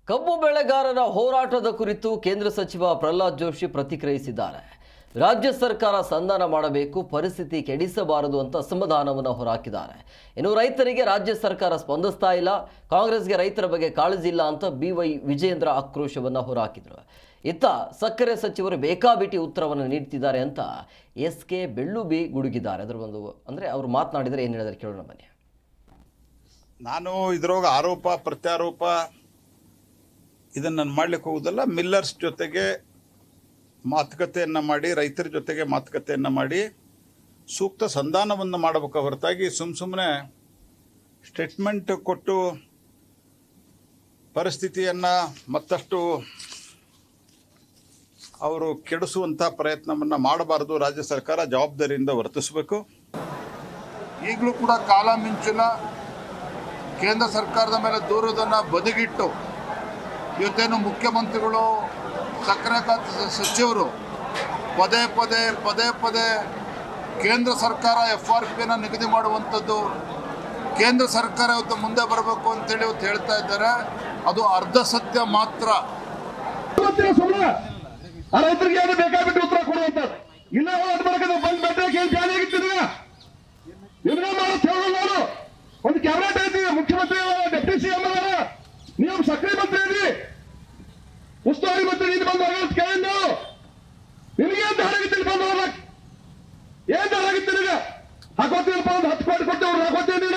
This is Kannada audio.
ಕಬ್ಬು ಬೆಳೆಗಾರರ ಹೋರಾಟದ ಕುರಿತು ಕೇಂದ್ರ ಸಚಿವ ಪ್ರಹ್ಲಾದ್ ಜೋಶಿ ಪ್ರತಿಕ್ರಿಯಿಸಿದ್ದಾರೆ. ರಾಜ್ಯ ಸರ್ಕಾರ ಸಂಧಾನ ಮಾಡಬೇಕು, ಪರಿಸ್ಥಿತಿ ಕೆಡಿಸಬಾರದು ಅಂತ ಅಸಮಾಧಾನವನ್ನು ಹೊರಹಾಕಿದ್ದಾರೆ. ಇನ್ನು ರೈತರಿಗೆ ರಾಜ್ಯ ಸರ್ಕಾರ ಸ್ಪಂದಿಸ್ತಾ ಇಲ್ಲ, ಕಾಂಗ್ರೆಸ್ಗೆ ರೈತರ ಬಗ್ಗೆ ಕಾಳಜಿ ಇಲ್ಲ ಅಂತ BY ವಿಜಯೇಂದ್ರ ಆಕ್ರೋಶವನ್ನು ಹೊರಹಾಕಿದರು. ಇತ್ತ ಸಕ್ಕರೆ ಸಚಿವರು ಬೇಕಾಬಿಟ್ಟಿ ಉತ್ತರವನ್ನು ನೀಡುತ್ತಿದ್ದಾರೆ ಅಂತ SK ಬೆಳ್ಳುಬಿ ಗುಡುಗಿದ್ದಾರೆ. ಅದರ ಒಂದು ಅಂದರೆ ಅವರು ಮಾತನಾಡಿದರೆ ಏನು ಹೇಳಿದಾರೆ ಕೇಳೋಣ ಬನ್ನಿ. ನಾನು ಇದ್ರೊಳಗೆ ಆರೋಪ ಪ್ರತ್ಯಾರೋಪ ಇದನ್ನು ನಾನು ಮಾಡ್ಲಿಕ್ಕೆ ಹೋಗುದಲ್ಲ. ಮಿಲ್ಲರ್ಸ್ ಜೊತೆಗೆ ಮಾತುಕತೆಯನ್ನು ಮಾಡಿ, ರೈತರ ಜೊತೆಗೆ ಮಾತುಕತೆಯನ್ನು ಮಾಡಿ ಸೂಕ್ತ ಸಂಧಾನವನ್ನು ಮಾಡಬೇಕು ಹೊರತಾಗಿ ಸುಮ್ಮನೆ ಸ್ಟೇಟ್ಮೆಂಟ್ ಕೊಟ್ಟು ಪರಿಸ್ಥಿತಿಯನ್ನು ಮತ್ತಷ್ಟು ಅವರು ಕೆಡಿಸುವಂಥ ಪ್ರಯತ್ನವನ್ನು ಮಾಡಬಾರದು. ರಾಜ್ಯ ಸರ್ಕಾರ ಜವಾಬ್ದಾರಿಯಿಂದ ವರ್ತಿಸಬೇಕು. ಈಗಲೂ ಕೂಡ ಕಾಲ ಮಿಂಚಿಲ್ಲ. ಕೇಂದ್ರ ಸರ್ಕಾರದ ಮೇಲೆ ದೂರುವುದನ್ನು ಬದಿಗಿಟ್ಟು ಇವತ್ತೇನು ಮುಖ್ಯಮಂತ್ರಿಗಳು, ಸಕ್ಕರೆ ಖಾತೆ ಸಚಿವರು ಪದೇ ಪದೇ ಕೇಂದ್ರ ಸರ್ಕಾರ FRPನ ನಿಗದಿ ಮಾಡುವಂಥದ್ದು, ಕೇಂದ್ರ ಸರ್ಕಾರ ಇವತ್ತು ಮುಂದೆ ಬರಬೇಕು ಅಂತೇಳಿ ಇವತ್ತು ಹೇಳ್ತಾ ಇದ್ದಾರೆ. ಅದು ಅರ್ಧ ಸತ್ಯ ಮಾತ್ರ. ರೈತರಿಗೆ ಏನು ಬೇಕಾಬಿಟ್ಟು ಉತ್ತರ ಕೊಡುವಂಥದ್ದು ಇಲ್ಲ. ಬಂದ್ ಬೆಟ್ಟಕ್ಕೆ ಏನು ಜಾರಿ ಆಗಿರ್ತೀರ ನಾನು ಒಂದು ಕ್ಯಾಬಿನೆಟ್ ಐತಿ, ಮುಖ್ಯಮಂತ್ರಿ ಡೆಪ್ಟಿ CM ಅವರ, ನೀವು ಸಕ್ರೆ ಮಂತ್ರಿ ಇದ್ರಿ, ಉಸ್ತುವಾರಿ ಮಂತ್ರಿ ನೀನು ಬಂದು ಕೇಳಿ ನಾವು ನಿನಗೆ ಏನು ದಾರಾಗಿದ್ದೀನಿ ಬಂದು ಏನ್ ದಾರಾಗಿತ್ತು ನಿನಗೆ ಹಾಕೋತೀನಪ್ಪ, ಒಂದು 10 ಕೋಟಿ ಕೊಡ್ತೇವೆ ಹಾಕೋತೀನಿ.